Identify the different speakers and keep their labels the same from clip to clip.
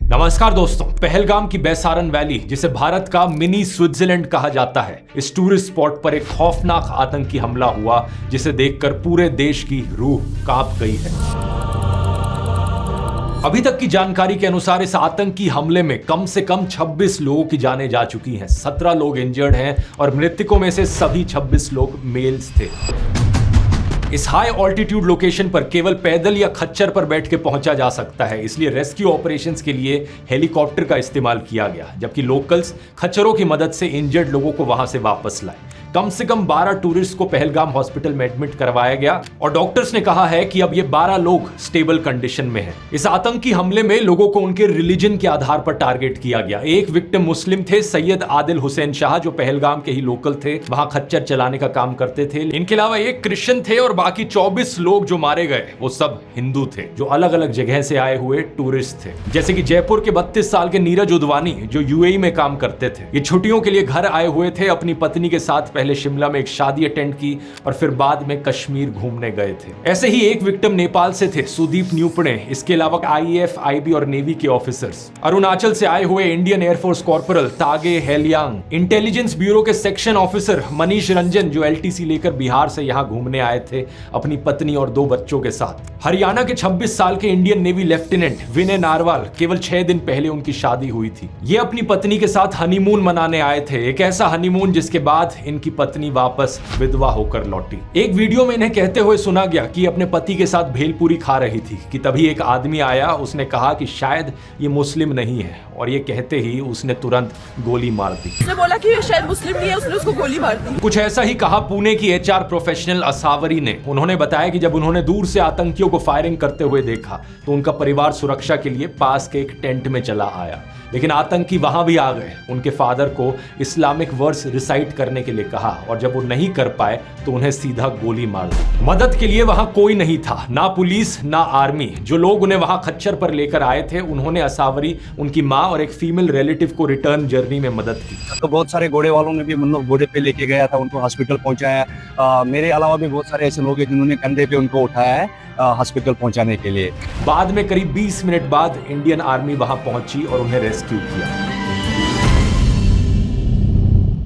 Speaker 1: नमस्कार दोस्तों, पहलगाम की बैसारन वैली, जिसे भारत का मिनी स्विट्जरलैंड कहा जाता है, इस टूरिस्ट स्पॉट पर एक खौफनाक आतंकी हमला हुआ जिसे देखकर पूरे देश की रूह कांप गई है। अभी तक की जानकारी के अनुसार इस आतंकी हमले में कम से कम 26 लोगों की जानें जा चुकी हैं, 17 लोग इंजर्ड हैं और मृतकों में से सभी 26 लोग मेल्स थे। इस हाई ऑल्टीट्यूड लोकेशन पर केवल पैदल या खच्चर पर बैठ के पहुंचा जा सकता है, इसलिए रेस्क्यू ऑपरेशंस के लिए हेलीकॉप्टर का इस्तेमाल किया गया, जबकि लोकल्स खच्चरों की मदद से इंजर्ड लोगों को वहां से वापस लाए। कम से कम 12 टूरिस्ट को पहलगाम हॉस्पिटल में एडमिट करवाया गया और डॉक्टर्स ने कहा है कि अब ये 12 लोग स्टेबल कंडीशन में हैं। इस आतंकी हमले में लोगों को उनके रिलीजन के आधार पर टारगेट किया गया। एक विक्टिम मुस्लिम थे, सैयद आदिल हुसैन शाह, जो पहलगाम के ही लोकल थे, वहां खच्चर चलाने का काम करते थे। इनके अलावा एक क्रिश्चियन थे और बाकी 24 लोग जो मारे गए वो सब हिंदू थे, जो अलग अलग जगह से आए हुए टूरिस्ट थे, जैसे कि जयपुर के 32 साल के नीरज उदवानी, जो यूएई में काम करते थे। ये छुट्टियों के लिए घर आए हुए थे, अपनी पत्नी के साथ पहले शिमला में एक शादी अटेंड की और फिर बाद में कश्मीर घूमने गए थे। ऐसे ही एक विक्टिम नेपाल से थे, सुदीप न्यूपणे। इसके अलावा आईएएफ, आईबी और नेवी के ऑफिसर्स, अरुणाचल से आए हुए इंडियन एयरफोर्स कॉर्पोरल तागे हेलियांग, इंटेलिजेंस ब्यूरो के सेक्शन ऑफिसर मनीष रंजन, जो एलटीसी लेकर बिहार से यहां घूमने आए थे अपनी पत्नी और 2 बच्चों के साथ। हरियाणा के 26 साल के इंडियन नेवी लेफ्टिनेंट विनय नारवाल, केवल 6 दिन पहले उनकी शादी हुई थी। ये अपनी पत्नी के साथ हनीमून मनाने आए थे, एक ऐसा हनीमून जिसके बाद इनकी पत्नी वापस विधवा होकर लौटी। एक वीडियो में इन्हें कहते हुए सुना गया कि अपने पति के साथ भेलपूरी खा रही थी कि तभी एक आदमी आया, उसने कहा कि शायद ये मुस्लिम नहीं है और ये कहते ही उसने तुरंत गोली मार दी।
Speaker 2: उसने बोला कि ये शायद मुस्लिम नहीं है, उसने उसको गोली मार दी।
Speaker 1: कुछ ऐसा ही कहा पुणे की एचआर प्रोफेशनल असावरी ने। उन्होंने बताया कि जब उन्होंने दूर से आतंकियों को फायरिंग करते हुए देखा तो उनका परिवार सुरक्षा के लिए पास के एक टेंट में चला आया, लेकिन आतंकी वहां भी आ गए। उनके फादर को इस्लामिक वर्स रिसाइट करने के लिए कहा और जब वो नहीं कर पाए तो उन्हें सीधा गोली मार दी। मदद के लिए वहां कोई नहीं था, ना पुलिस ना आर्मी। जो लोग उन्हें वहां खच्चर पर लेकर आए थे, उन्होंने असावरी, उनकी माँ और एक फीमेल रिलेटिव को रिटर्न जर्नी में मदद की।
Speaker 3: तो बहुत सारे घोड़े वालों ने भी मतलब घोड़े पे लेके गया था, उनको हॉस्पिटल पहुंचाया। मेरे अलावा भी बहुत सारे ऐसे लोग हैं जिन्होंने कंधे पे उनको उठाया है हॉस्पिटल पहुंचाने के लिए।
Speaker 1: बाद में करीब 20 मिनट बाद इंडियन आर्मी वहां पहुंची और उन्हें रेस्क्यू किया।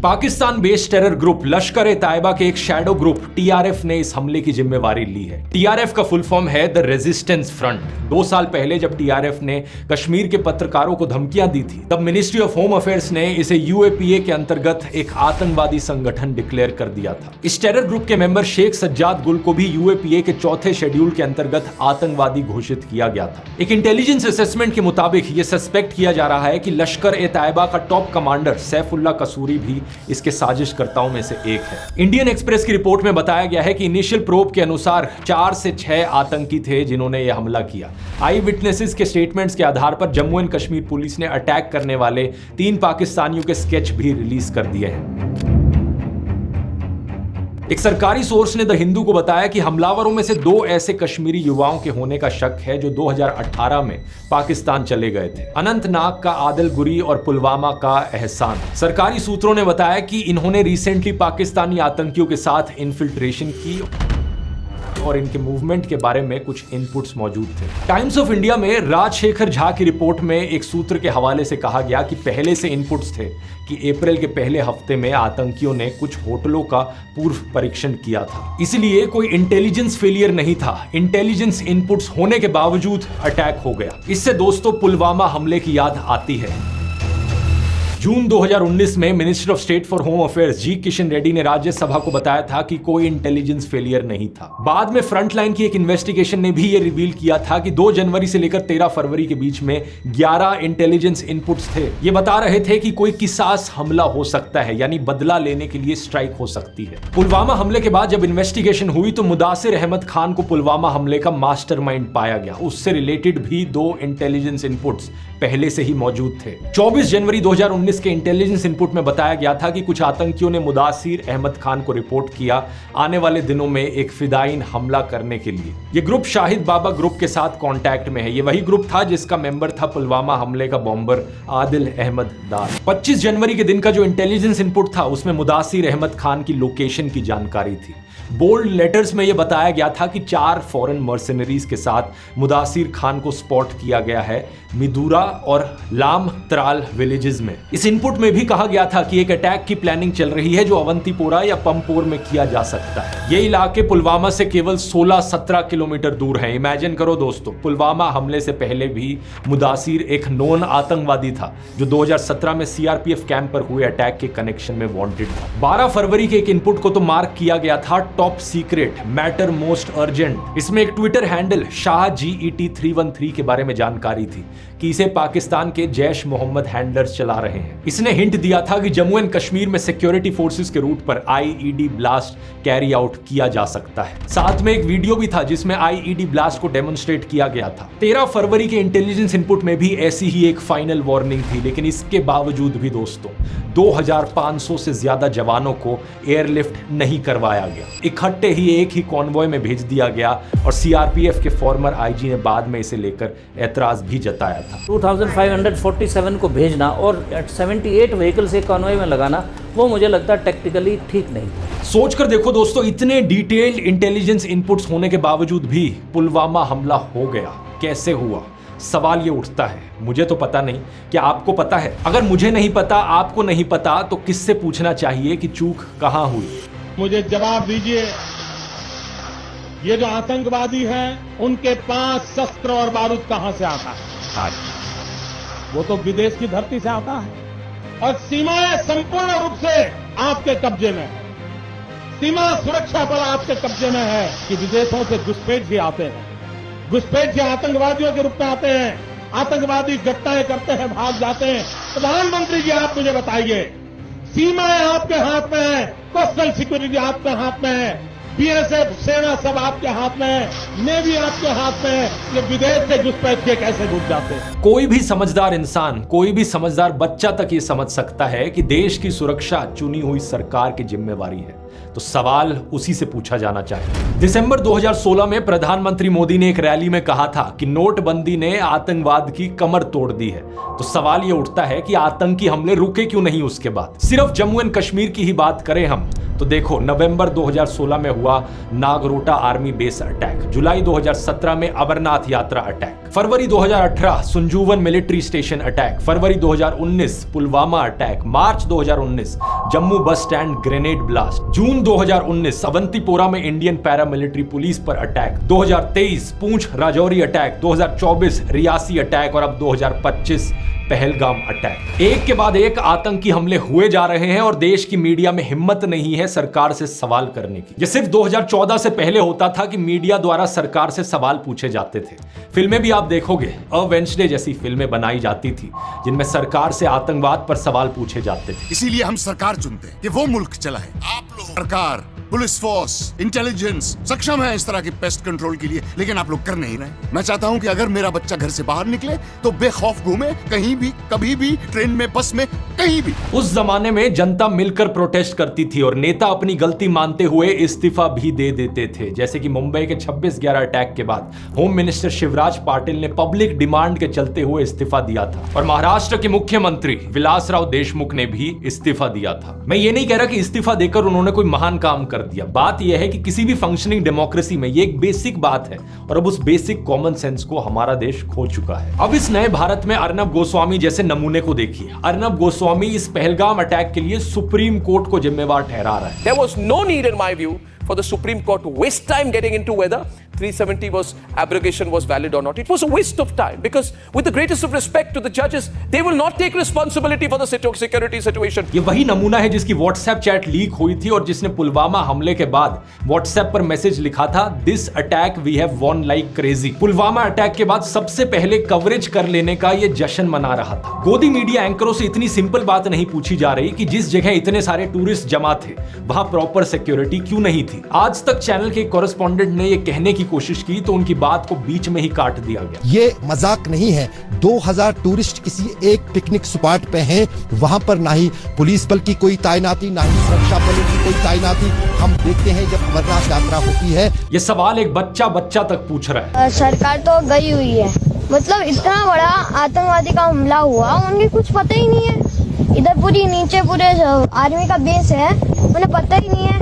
Speaker 1: पाकिस्तान बेस्ड टेरर ग्रुप लश्कर ए तायबा के एक शैडो ग्रुप टीआरएफ ने इस हमले की जिम्मेवारी ली है। टीआरएफ का फुल फॉर्म है द रेजिस्टेंस फ्रंट। 2 साल पहले जब टीआरएफ ने कश्मीर के पत्रकारों को धमकियां दी थी, तब मिनिस्ट्री ऑफ होम अफेयर्स ने इसे यूएपीए के अंतर्गत एक आतंकवादी संगठन डिक्लेयर कर दिया था। इस टेरर ग्रुप के मेंबर शेख सज्जाद गुल को भी यूएपीए के 4थे शेड्यूल के अंतर्गत आतंकवादी घोषित किया गया था। एक इंटेलिजेंस असेसमेंट के मुताबिक यह सस्पेक्ट किया जा रहा है कि लश्कर ए तायबा का टॉप कमांडर सैफुल्लाह कसूरी भी इसके साजिशकर्ताओं में से एक है। इंडियन एक्सप्रेस की रिपोर्ट में बताया गया है कि इनिशियल प्रोब के अनुसार 4 से 6 आतंकी थे जिन्होंने यह हमला किया। आई विटनेसेस के स्टेटमेंट्स के आधार पर जम्मू एंड कश्मीर पुलिस ने अटैक करने वाले 3 पाकिस्तानियों के स्केच भी रिलीज कर दिए हैं। एक सरकारी सोर्स ने द हिंदू को बताया कि हमलावरों में से 2 ऐसे कश्मीरी युवाओं के होने का शक है जो 2018 में पाकिस्तान चले गए थे। अनंतनाग का आदिल गुरी और पुलवामा का एहसान। सरकारी सूत्रों ने बताया कि इन्होंने रिसेंटली पाकिस्तानी आतंकियों के साथ इन्फिल्ट्रेशन की और इनके मूवमेंट के बारे में कुछ इनपुट्स मौजूद थे। टाइम्स ऑफ इंडिया में राजशेखर झा की रिपोर्ट में एक सूत्र के हवाले से कहा गया कि पहले से इनपुट्स थे कि अप्रैल के पहले हफ्ते में आतंकियों ने कुछ होटलों का पूर्व परीक्षण किया था, इसलिए कोई इंटेलिजेंस फेलियर नहीं था। इंटेलिजेंस इनपुट्स होने के बावजूद अटैक हो गया। इससे दोस्तों पुलवामा हमले की याद आती है। जून 2019 में minister of state for home affairs G Kishan Reddy ने राज्यसभा को बताया था कि कोई इंटेलिजेंस फेलियर नहीं था। बाद में फ्रंटलाइन की एक इन्वेस्टिगेशन ने भी यह रिवील किया था कि 2 जनवरी से लेकर 13 फरवरी के बीच में 11 इंटेलिजेंस इनपुट्स थे। ये बता रहे थे कि कोई किसास हमला हो सकता है, यानी बदला लेने के लिए स्ट्राइक हो सकती है। पुलवामा हमले के बाद जब इन्वेस्टिगेशन हुई तो मुदासिर अहमद खान को पुलवामा हमले का मास्टरमाइंड पाया गया। उससे रिलेटेड भी 2 इंटेलिजेंस इनपुट्स पहले से ही मौजूद थे। 24 जनवरी 2019 2024 के इंटेलिजेंस इनपुट में बताया गया था कि कुछ आतंकियों ने मुदासिर अहमद खान को रिपोर्ट किया आने वाले दिनों में एक फिदायीन हमला करने के लिए। ये ग्रुप शाहिद बाबा ग्रुप के साथ कांटेक्ट में है। ये वही ग्रुप था जिसका मेंबर था पुलवामा हमले का बॉम्बर आदिल अहमद दार। 25 जनवरी के दिन का जो इंटेलिजेंस इनपुट था उसमें मुदासिर अहमद खान की लोकेशन की जानकारी थी। बोल्ड लेटर्स में यह बताया गया था कि 4 फॉरेन मर्सनरीज के साथ मुदासिर खान को स्पॉट किया गया है मिदूरा और लाम त्राल विलेजेस में। इस इनपुट में भी कहा गया था कि एक अटैक की प्लानिंग चल रही है जो अवंतीपोरा या पंपोर में किया जा सकता है। ये इलाके पुलवामा से केवल 16-17 किलोमीटर दूर हैं। इमेजिन करो दोस्तों, पुलवामा हमले से पहले भी मुदासिर एक नॉन आतंकवादी था जो 2017 में सीआरपीएफ कैंप पर हुए अटैक के कनेक्शन में वांटेड था। 12 फरवरी के एक इनपुट को तो मार्क किया गया था top secret, matter most urgent. इसमें एक ट्विटर हैंडल शाह GET 313 के बारे में जानकारी थी कि इसे पाकिस्तान के जैश मोहम्मद हैंडलर्स चला रहे हैं। इसने हिंट दिया था कि जम्मू एंड कश्मीर में सिक्योरिटी फोर्सेस के रूट पर IED ब्लास्ट कैरी आउट किया जा सकता है। साथ में एक वीडियो भी था जिसमें IED ब्लास्ट को डेमोन्स्ट्रेट किया गया था। 13 फरवरी के इंटेलिजेंस इनपुट में भी ऐसी ही एक फाइनल वार्निंग थी, लेकिन इसके बावजूद भी दोस्तों 2500 से ज्यादा जवानों को एयरलिफ्ट नहीं करवाया गया। इकट्ठे ही एक ही कॉन्वॉय में भेज दिया गया और सीआरपीएफ के फॉर्मर IG ने बाद में इसे लेकर ऐतराज भी जताया था।
Speaker 4: 2547 को भेजना और 78 व्हीकल्स एक कॉन्वॉय में लगाना, वो मुझे लगता है टेक्निकली ठीक नहीं।
Speaker 1: सोचकर देखो दोस्तों, इतने डिटेल्ड इंटेलिजेंस इनपुट्स होने के बावजूद भी पुलवामा हमला हो गया। कैसे हुआ? सवाल ये उठता है। मुझे तो पता नहीं, क्या आपको पता है? अगर मुझे नहीं पता, आपको नहीं पता, तो किससे पूछना चाहिए कि चूक कहां हुई?
Speaker 5: मुझे जवाब दीजिए। ये जो आतंकवादी हैं, उनके पास शस्त्र और बारूद कहां से आता है? वो तो विदेश की धरती से आता है और सीमाएं संपूर्ण रूप से आपके कब्जे में है। सीमा सुरक्षा बल आपके कब्जे में है कि विदेशों से घुसपैठ भी आते हैं। घुसपैठ के आतंकवादियों के रूप में आते हैं। आतंकवादी घटनाएं करते हैं, भाग जाते हैं। प्रधानमंत्री जी, आप मुझे बताइए, सीमाएं आपके हाथ में है, कोस्टल सिक्योरिटी आपके हाथ में है, BSF सेना सब आपके हाथ में है, नेवी आपके हाथ में है। ये विदेश से घुसपैठ के कैसे घुस जाते हैं?
Speaker 1: कोई भी समझदार इंसान, कोई भी समझदार बच्चा तक ये समझ सकता है कि देश की सुरक्षा चुनी हुई सरकार की जिम्मेवारी है। तो सवाल उसी से पूछा जाना चाहिए। दिसंबर 2016 में प्रधानमंत्री मोदी ने एक रैली में कहा था कि नोटबंदी ने आतंकवाद की कमर तोड़ दी है। तो सवाल ये उठता है कि आतंकी हमले रुके क्यों नहीं उसके बाद? सिर्फ जम्मू एंड कश्मीर की ही बात करें हम तो देखो, नवंबर 2016 में हुआ नागरोटा आर्मी बेस अटैक, जुलाई 2017 में अमरनाथ यात्रा अटैक, फरवरी 2018 संजूवन मिलिट्री स्टेशन अटैक, फरवरी 2019 पुलवामा अटैक, मार्च 2019 Jammu bus stand grenade blast, जून 2019 अवंतीपोरा में इंडियन पैरामिलिट्री पुलिस पर attack, 2023 Poonch Rajouri attack, 2024 Reasi attack और अब 2025 पहलगाम अटैक। एक के बाद एक आतंकी हमले हुए जा रहे हैं और देश की मीडिया में हिम्मत नहीं है सरकार से सवाल करने की। यह सिर्फ 2014 से पहले होता था कि मीडिया द्वारा सरकार से सवाल पूछे जाते थे। फिल्में भी आप देखोगे, अ वेंसडे जैसी फिल्में बनाई जाती थी जिनमें सरकार से आतंकवाद पर सवाल पूछे जाते थे।
Speaker 6: इसीलिए हम सरकार चुनते हैं कि वो मुल्क चलाए। आप लोग सरकार, पुलिस फोर्स, इंटेलिजेंस सक्षम है इस तरह की पेस्ट कंट्रोल के लिए, लेकिन आप लोग कर नहीं रहे। मैं चाहता हूं कि अगर मेरा बच्चा घर से बाहर निकले तो बेखौफ घूमे, कहीं भी, कभी भी, ट्रेन में, बस में, कहीं भी।
Speaker 1: उस जमाने में जनता मिलकर प्रोटेस्ट करती थी और नेता अपनी गलती मानते हुए इस्तीफा भी दे देते थे। जैसे कि मुंबई के 26/11 अटैक के बाद होम मिनिस्टर शिवराज पाटिल ने पब्लिक डिमांड के चलते हुए इस्तीफा दिया था और महाराष्ट्र के मुख्यमंत्री विलासराव देशमुख ने भी इस्तीफा दिया था। मैं ये नहीं कह रहा कि इस्तीफा देकर उन्होंने कोई महान काम कर दिया। बात यह है कि किसी भी फंक्शनिंग डेमोक्रेसी में ये एक बेसिक बात है और अब उस बेसिक कॉमन सेंस को हमारा देश खो चुका है। अब इस नए भारत में अर्नब गोस्वामी जैसे नमूने को देखिए। अर्नब गोस्वामी इस पहलगाम अटैक के लिए सुप्रीम कोर्ट को जिम्मेवार ठहरा रहा है।
Speaker 7: There was no need in my view for the Supreme Court to waste time getting into whether 370 was abrogation was valid or not. It was a waste of time because with the greatest of respect to the judges, they will not take responsibility for the security situation.
Speaker 1: ये वही नमूना है जिसकी WhatsApp chat leak हुई थी और जिसने पुलवामा हमले के बाद व्हाट्सएप पर मैसेज लिखा था, this attack we have won like crazy. Pulwama attack के बाद सबसे पहले कवरेज कर लेने का ये जश्न मना रहा था। गोदी मीडिया एंकरों से इतनी सिंपल बात नहीं पूछी जा रही कि जिस जगह इतने सारे टूरिस्ट जमा थे वहां प्रॉपर सिक्योरिटी क्यों नहीं थी। आज तक चैनल के कॉरेस्पॉन्डेंट ने यह कहने की कोशिश की तो उनकी बात को बीच में ही काट दिया गया।
Speaker 8: ये मजाक नहीं है। 2000 टूरिस्ट किसी एक पिकनिक स्पॉट पे हैं, वहां पर ना ही पुलिस बल की कोई तैनाती, ना ही सुरक्षा बलों की कोई तैनाती। हम देखते हैं जब अमरनाथ यात्रा होती है।
Speaker 1: ये सवाल एक बच्चा तक पूछ रहा है।
Speaker 9: सरकार तो गई हुई है, मतलब इतना बड़ा आतंकवादी का हमला हुआ, उन्हें कुछ पता ही नहीं है। इधर पूरी नीचे पूरे आर्मी का बेस है, उन्हें पता ही नहीं है।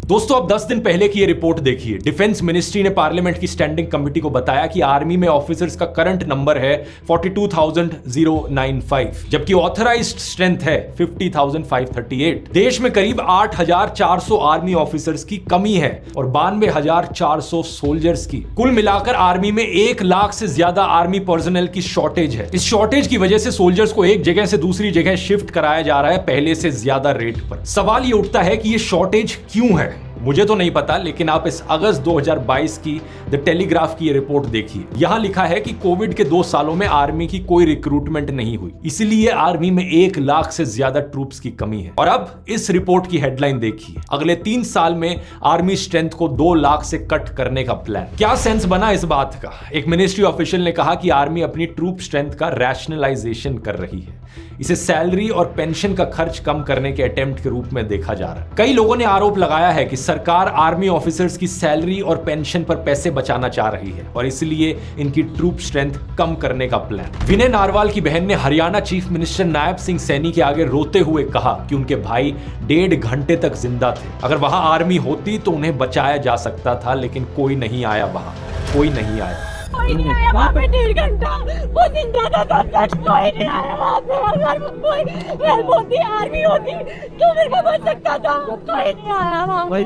Speaker 1: दोस्तों, अब 10 दिन पहले की ये रिपोर्ट देखिए। डिफेंस मिनिस्ट्री ने पार्लियामेंट की स्टैंडिंग कमेटी को बताया कि आर्मी में ऑफिसर्स का करंट नंबर है 42,095, जबकि ऑथराइज्ड स्ट्रेंथ है 50,538। देश में करीब 8,400 आर्मी ऑफिसर्स की कमी है और 92,400 सोल्जर्स की। कुल मिलाकर आर्मी में 1 लाख से ज्यादा आर्मी पर्सनल की शॉर्टेज है। इस शॉर्टेज की वजह से सोल्जर्स को एक जगह से दूसरी जगह शिफ्ट कराया जा रहा है पहले से ज्यादा रेट पर। सवाल ये उठता है कि ये शॉर्टेज क्यों है? मुझे तो नहीं पता, लेकिन आप इस अगस्त 2022 की द टेलीग्राफ की ये रिपोर्ट देखिए। यहां लिखा है कि कोविड के 2 सालों में आर्मी की कोई रिक्रूटमेंट नहीं हुई, इसलिए आर्मी में 1 लाख से ज्यादा ट्रूप्स की कमी है। और अब इस रिपोर्ट की हेडलाइन देखिए, अगले 3 साल में आर्मी स्ट्रेंथ को 2 लाख से कट करने का प्लान। क्या सेंस बना इस बात का? एक मिनिस्ट्री ऑफिशियल ने कहा कि आर्मी अपनी ट्रूप स्ट्रेंथ का रैशनलाइजेशन कर रही है। इसे सैलरी और पेंशन का खर्च कम करने के अटेम्प्ट के रूप में देखा जा रहा है। कई लोगों ने आरोप लगाया है कि सरकार आर्मी ऑफिसर्स की सैलरी और पेंशन पर पैसे बचाना चाह रही है और इसलिए इनकी ट्रूप स्ट्रेंथ कम करने का प्लान। विनय नारवाल की बहन ने हरियाणा चीफ मिनिस्टर नायब सिंह सैनी के आगे रोते हुए कहा कि उनके भाई 1.5 घंटे तक जिंदा थे। अगर वहां आर्मी होती तो उन्हें बचाया जा सकता था, लेकिन कोई नहीं आया, वहां कोई नहीं आया।
Speaker 2: कोई नहीं आया वहाँ पे 1.5 घंटा, वो जिंदा था, कोई नहीं आया वहाँ पे। अगर कोई हेल्प होती, आर्मी होती तो मेरे को बच सकता था, कोई नहीं आया वहाँ पे।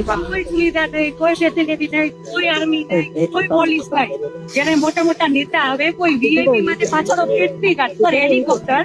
Speaker 10: कोई सुविधा नहीं, कोई फैसिलिटी नहीं, कोई आर्मी नहीं, कोई પોલીસ નહીં. જેને મોટા મોટા નેતા આવે કોઈ વીઆઈપી માટે પાછળ કેટલી કાઢ પર હેલિકોપ્ટર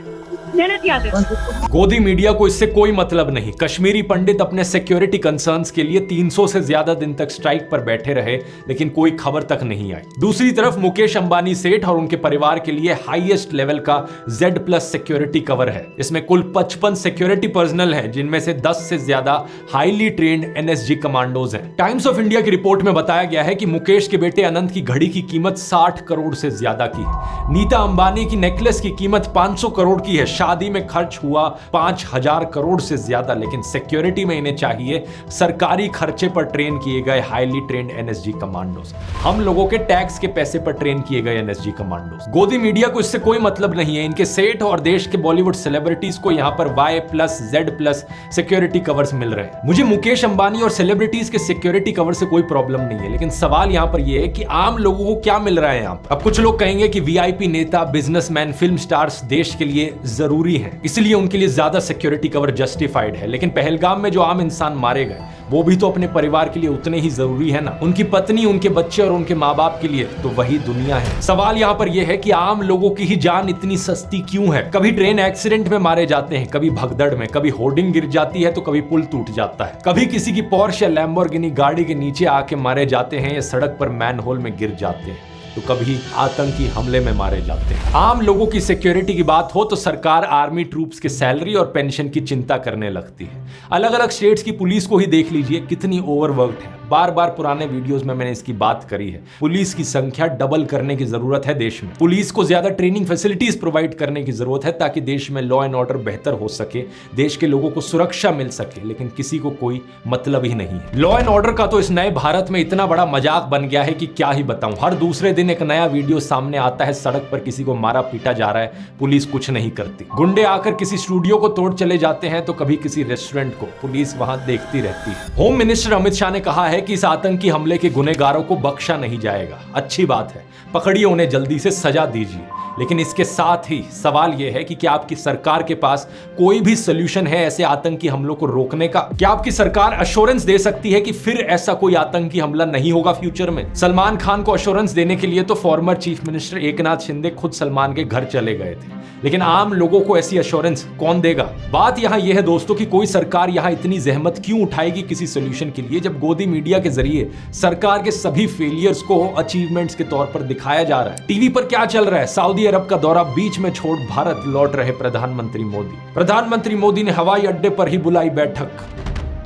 Speaker 1: गोदी मीडिया को इससे कोई मतलब नहीं। कश्मीरी पंडित अपने सिक्योरिटी कंसर्न्स के लिए 300 से ज्यादा दिन तक स्ट्राइक पर बैठे रहे, लेकिन कोई खबर तक नहीं आई। दूसरी तरफ मुकेश अंबानी सेठ और उनके परिवार के लिए हाईएस्ट लेवल का Z+ सिक्योरिटी कवर है। इसमें कुल 55 सिक्योरिटी पर्सनल हैं, जिनमें से 10 से ज्यादा हाईली ट्रेन्ड NSG कमांडोज हैं। टाइम्स ऑफ इंडिया की रिपोर्ट में बताया गया है कि मुकेश के बेटे अनंत की घड़ी की कीमत 60 करोड़ से ज्यादा की है। नीता अंबानी की नेकलेस की कीमत 500 करोड़ की है। शादी में खर्च हुआ 5,000 करोड़ से ज्यादा, लेकिन सिक्योरिटी में इन्हें चाहिए सरकारी खर्चे पर ट्रेन किए गए हाईली ट्रेन्ड NSG कमांडोज, हम लोगों के टैक्स के पैसे पर ट्रेन किए गए NSG कमांडोज। गोदी मीडिया को इससे कोई मतलब नहीं है। इनके सेठ और देश के बॉलीवुड सेलिब्रिटीज को यहां पर Y+ Z+ सिक्योरिटी कवर्स मिल रहे हैं। मुझे मुकेश अंबानी और सेलिब्रिटीज के सिक्योरिटी कवर से कोई प्रॉब्लम नहीं है, लेकिन सवाल यहां पर यह है कि आम लोगों को क्या मिल रहा है यहां पर। अब कुछ लोग कहेंगे कि VIP नेता, बिजनेसमैन, फिल्म स्टार्स देश के लिए जरूरी है, इसलिए उनके लिए ज्यादा सिक्योरिटी कवर जस्टिफाइड है। लेकिन पहलगाम में जो आम इंसान मारे गए वो भी तो अपने परिवार के लिए उतने ही जरूरी है ना। उनकी पत्नी, उनके बच्चे और उनके माँ बाप के लिए तो वही दुनिया है। सवाल यहाँ पर यह है कि आम लोगों की ही जान इतनी सस्ती क्यों है? कभी ट्रेन एक्सीडेंट में मारे जाते हैं, कभी भगदड़ में, कभी होर्डिंग गिर जाती है तो कभी पुल टूट जाता है, कभी किसी की पोर्श या लैम्बोर्गिनी गाड़ी के नीचे आके मारे जाते हैं या सड़क पर मैनहोल में गिर जाते हैं, तो कभी आतंकी हमले में मारे जाते हैं। आम लोगों की सिक्योरिटी की बात हो तो सरकार आर्मी ट्रूप्स के सैलरी और पेंशन की चिंता करने लगती है। अलग अलग स्टेट्स की पुलिस को ही देख लीजिए, कितनी ओवरवर्क्ड है। बार बार पुराने वीडियोस में मैंने इसकी बात करी है। पुलिस की संख्या डबल करने की जरूरत है देश में। पुलिस को ज्यादा ट्रेनिंग फैसिलिटीज प्रोवाइड करने की जरूरत है ताकि देश में लॉ एंड ऑर्डर बेहतर हो सके, देश के लोगों को सुरक्षा मिल सके, लेकिन किसी को कोई मतलब ही नहीं है। लॉ एंड ऑर्डर का तो इस नए भारत में इतना बड़ा मजाक बन गया है कि क्या ही बताऊं। हर दूसरे दिन एक नया वीडियो सामने आता है, सड़क पर किसी को मारा पीटा जा रहा है, पुलिस कुछ नहीं करती। गुंडे आकर किसी स्टूडियो को तोड़ चले जाते हैं तो कभी किसी रेस्टोरेंट को, पुलिस वहां देखती रहती है। होम मिनिस्टर अमित शाह ने कहा है कि इस आतंकी हमले के गुनहगारों को बख्शा नहीं जाएगा। अच्छी बात है, पकड़िए उन्हें, जल्दी से सजा दीजिए। लेकिन इसके साथ ही सवाल यह है कि क्या आपकी सरकार के पास कोई भी सोल्यूशन है ऐसे आतंकी हमलों को रोकने का? क्या आपकी सरकार अश्योरेंस दे सकती है कि फिर ऐसा कोई आतंकी हमला नहीं होगा फ्यूचर में? सलमान खान को अश्योरेंस देने के लिए तो former chief minister Eknath Shinde खुद सलमान के घर चले गए थे, लेकिन आम लोगों को ऐसी अश्योरेंस कौन देगा? बात यहां यह है दोस्तों कि कोई सरकार यहां इतनी जहमत क्यों उठाएगी किसी सोल्यूशन के लिए, जब गोदी मीडिया के जरिए सरकार के सभी फेलियर्स को अचीवमेंट्स के तौर पर दिखाया जा रहा है। टीवी पर क्या चल रहा है? सऊदी अरब का दौरा बीच में छोड़ भारत लौट रहे प्रधानमंत्री मोदी। प्रधानमंत्री मोदी ने हवाई अड्डे पर ही बुलाई बैठक।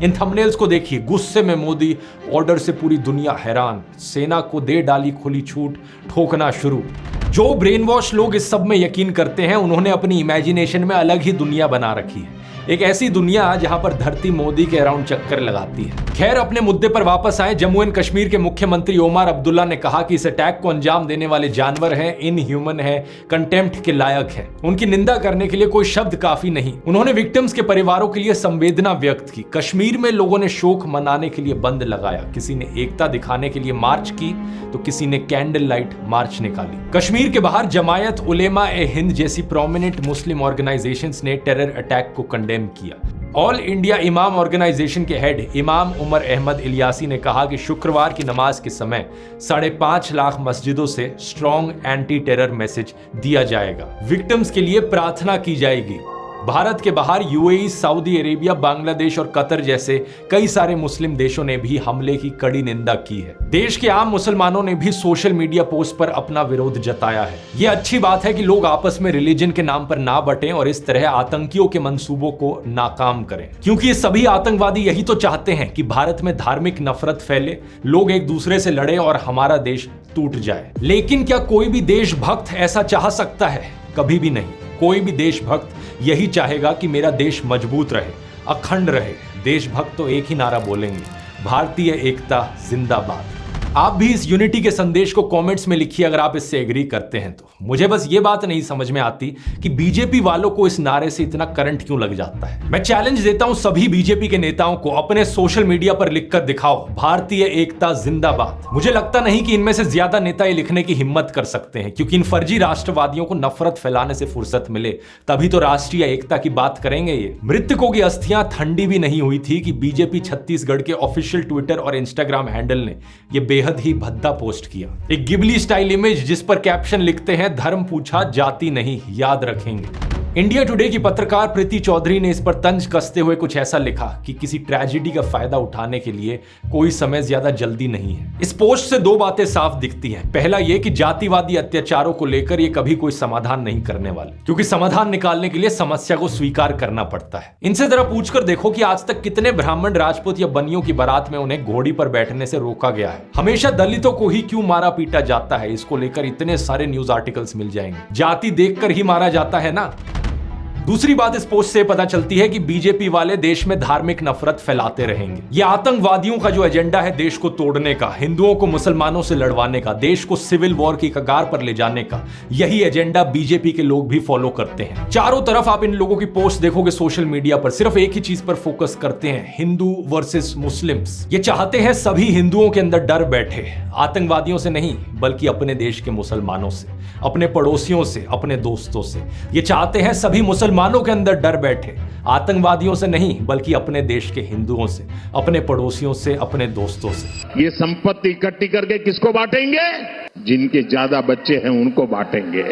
Speaker 1: इन थंबनेल्स को देखिए। गुस्से में मोदी, ऑर्डर से पूरी दुनिया हैरान, सेना को दे डाली खुली छूट, ठोकना शुरू। जो ब्रेन वॉश लोग इस सब में यकीन करते हैं, उन्होंने अपनी इमेजिनेशन में अलग ही दुनिया बना रखी है। एक ऐसी दुनिया जहां पर धरती मोदी के अराउंड चक्कर लगाती है। खैर, अपने मुद्दे पर वापस आए। जम्मू एंड कश्मीर के मुख्यमंत्री ओमर अब्दुल्ला ने कहा कि इस अटैक को अंजाम देने वाले जानवर हैं, इनह्यूमन हैं, कंटेम्प्ट के लायक हैं। उनकी निंदा करने के लिए कोई शब्द काफी नहीं। उन्होंने विक्टिम्स के परिवारों के लिए संवेदना व्यक्त की। कश्मीर में लोगों ने शोक मनाने के लिए बंद लगाया। किसी ने एकता दिखाने के लिए मार्च की, तो किसी ने कैंडल लाइट मार्च निकाली। कश्मीर के बाहर जमायत उलेमा ए हिंद जैसी प्रोमिनेंट मुस्लिम ऑर्गेनाइजेशंस ने टेरर अटैक को कंडेम किया। ऑल इंडिया इमाम ऑर्गेनाइजेशन के हेड इमाम उमर अहमद इलियासी ने कहा कि शुक्रवार की नमाज के समय 5.5 लाख मस्जिदों से स्ट्रॉन्ग एंटी टेरर मैसेज दिया जाएगा। विक्टिम्स के लिए प्रार्थना की जाएगी। भारत के बाहर यूएई, सऊदी अरेबिया, बांग्लादेश और कतर जैसे कई सारे मुस्लिम देशों ने भी हमले की कड़ी निंदा की है। देश के आम मुसलमानों ने भी सोशल मीडिया पोस्ट पर अपना विरोध जताया है। यह अच्छी बात है कि लोग आपस में रिलीजन के नाम पर ना बटें और इस तरह आतंकियों के मंसूबों को नाकाम करें, क्योंकि ये सभी आतंकवादी यही तो चाहते हैं कि भारत में धार्मिक नफरत फैले, लोग एक दूसरे से लड़े और हमारा देश टूट जाए। लेकिन क्या कोई भी देशभक्त ऐसा चाह सकता है? कभी भी नहीं। कोई भी देशभक्त यही चाहेगा कि मेरा देश मजबूत रहे, अखंड रहे। देशभक्त तो एक ही नारा बोलेंगे, भारतीय एकता जिंदाबाद। आप भी इस यूनिटी के संदेश को कमेंट्स में लिखिए अगर आप इससे एग्री करते हैं तो। मुझे बस ये बात नहीं समझ में आती कि बीजेपी वालों को इस नारे से इतना करंट क्यों लग जाता है। मैं चैलेंज देता हूं सभी बीजेपी के नेताओं को, अपने सोशल मीडिया पर लिखकर दिखाओ, भारतीय एकता जिंदाबाद। मुझे लगता नहीं कि इनमें से ज्यादा नेता ये लिखने की हिम्मत कर सकते हैं, क्योंकि इन फर्जी राष्ट्रवादियों को नफरत फैलाने से फुर्सत मिले तभी तो राष्ट्रीय एकता की बात करेंगे। ये मृतकों की अस्थियां ठंडी भी नहीं हुई थी कि बीजेपी छत्तीसगढ़ के ऑफिशियल ट्विटर और इंस्टाग्राम हैंडल ने यह बेहद ही भद्दा पोस्ट किया। एक गिबली स्टाइल इमेज जिस पर कैप्शन लिखते हैं, धर्म पूछा जाति नहीं, याद रखेंगे। इंडिया टुडे की पत्रकार प्रीति चौधरी ने इस पर तंज कसते हुए कुछ ऐसा लिखा कि किसी ट्रेजेडी का फायदा उठाने के लिए कोई समय ज्यादा जल्दी नहीं है। इस पोस्ट से दो बातें साफ दिखती हैं। पहला यह कि जातिवादी अत्याचारों को लेकर ये कभी कोई समाधान नहीं करने वाले, क्योंकि समाधान निकालने के लिए समस्या को स्वीकार करना पड़ता है। इनसे जरा पूछकर देखो कि आज तक कितने ब्राह्मण, राजपूत या बनियों की बारात में उन्हें घोड़ी पर बैठने से रोका गया है। हमेशा दलितों को ही क्यों मारा पीटा जाता है, इसको लेकर इतने सारे न्यूज आर्टिकल्स मिल जाएंगे। जाति देखकर ही मारा जाता है ना। दूसरी बात इस पोस्ट से पता चलती है कि बीजेपी वाले देश में धार्मिक नफरत फैलाते रहेंगे। ये आतंकवादियों का जो एजेंडा है देश को तोड़ने का, हिंदुओं को मुसलमानों से लड़वाने का, देश को सिविल वॉर की कगार पर ले जाने का, यही एजेंडा बीजेपी के लोग भी फॉलो करते हैं। चारों तरफ आप इन लोगों की पोस्ट देखोगे सोशल मीडिया पर, सिर्फ एक ही चीज पर फोकस करते हैं, हिंदू वर्सेस मुस्लिम्स। ये चाहते हैं सभी हिंदुओं के अंदर डर बैठे, आतंकवादियों से नहीं बल्कि अपने देश के मुसलमानों से, अपने पड़ोसियों से, अपने दोस्तों से। ये चाहते हैं सभी मुसलमानों के अंदर डर बैठे, आतंकवादियों से नहीं बल्कि अपने देश के हिंदुओं से, अपने पड़ोसियों से, अपने दोस्तों से।
Speaker 5: ये संपत्ति इकट्ठी करके किसको बांटेंगे? जिनके ज्यादा बच्चे हैं उनको बांटेंगे।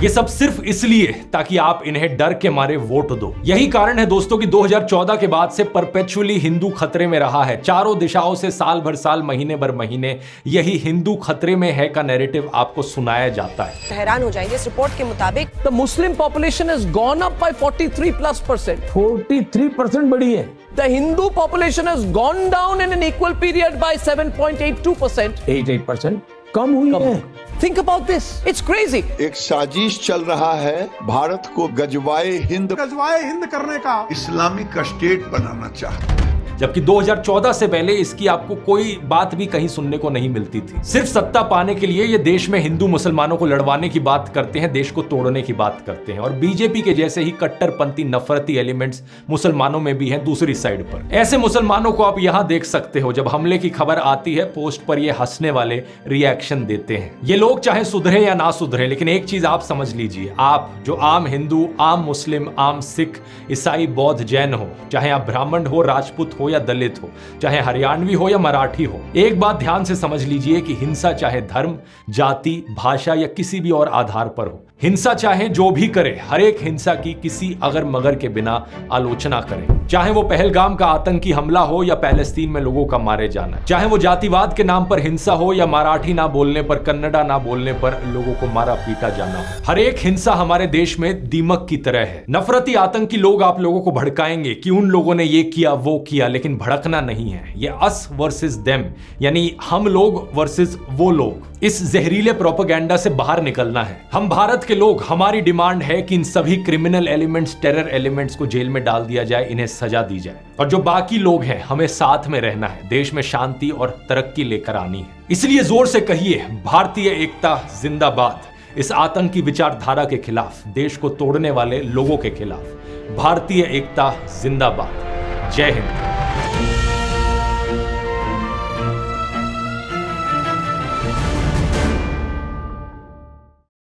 Speaker 1: ये सब सिर्फ इसलिए ताकि आप इन्हें डर के मारे वोट दो। यही कारण है दोस्तों कि 2014 के बाद से परपेचुअली हिंदू खतरे में रहा है। चारों दिशाओं से साल भर साल, महीने भर महीने यही हिंदू खतरे में है का नैरेटिव आपको सुनाया जाता है।
Speaker 2: हैरान हो जाएंगे, इस रिपोर्ट के मुताबिक
Speaker 7: The Muslim population has gone up by 43+%.
Speaker 4: 43% बढ़ी है।
Speaker 7: The Hindu population has gone down in an equal period by 7.82%.
Speaker 4: 8% कम हुई है।
Speaker 7: Think about this. It's crazy.
Speaker 11: एक साजिश चल रहा है भारत को गजवाए हिंद करने का, इस्लामिक स्टेट बनाना चाहते हैं।
Speaker 1: जबकि 2014 से पहले इसकी आपको कोई बात भी कहीं सुनने को नहीं मिलती थी। सिर्फ सत्ता पाने के लिए ये देश में हिंदू मुसलमानों को लड़वाने की बात करते हैं, देश को तोड़ने की बात करते हैं। और बीजेपी के जैसे ही कट्टरपंथी नफरती एलिमेंट्स मुसलमानों में भी हैं दूसरी साइड पर। ऐसे मुसलमानों को आप यहां देख सकते हो, जब हमले की खबर आती है पोस्ट पर ये हंसने वाले रिएक्शन देते हैं। ये लोग चाहे सुधरे या ना सुधरे, लेकिन एक चीज आप समझ लीजिए, आप जो आम हिंदू, आम मुस्लिम, आम सिख, ईसाई, बौद्ध, जैन हो, चाहे आप ब्राह्मण हो, राजपूत हो या दलित हो, चाहे हरियाणवी हो या मराठी हो। एक बात ध्यान से समझ लीजिए कि हिंसा चाहे धर्म, जाति, भाषा या किसी भी और आधार पर हो, हिंसा चाहे जो भी करे, हर एक हिंसा की किसी अगर मगर के बिना आलोचना करें। चाहे वो पहलगाम का आतंकी हमला हो या पैलेस्तीन में लोगों का मारे जाना, चाहे वो जातिवाद के नाम पर हिंसा हो या मराठी ना बोलने पर, कन्नड़ा ना बोलने पर लोगों को मारा पीटा जाना हो, हर एक हिंसा हमारे देश में दीमक की तरह है। नफरती आतंकी लोग आप लोगों को भड़काएंगे कि उन लोगों ने ये किया वो किया, लेकिन भड़कना नहीं है। ये अस वर्सेस देम, यानी हम लोग वर्सेस वो लोग। इस जहरीले प्रोपेगेंडा से बाहर निकलना है। हम भारत के लोग, हमारी डिमांड है कि इन सभी क्रिमिनल एलिमेंट्स, टेरर एलिमेंट्स को जेल में डाल दिया जाए, इन्हें सजा दी जाए। और जो बाकी लोग हैं, हमें साथ में रहना है, देश में शांति और तरक्की लेकर आनी है। इसलिए जोर से कहिए, भारतीय एकता जिंदाबाद। इस आतंकी विचारधारा के खिलाफ, देश को तोड़ने वाले लोगों के खिलाफ भारतीय एकता जिंदाबाद। जय हिंद।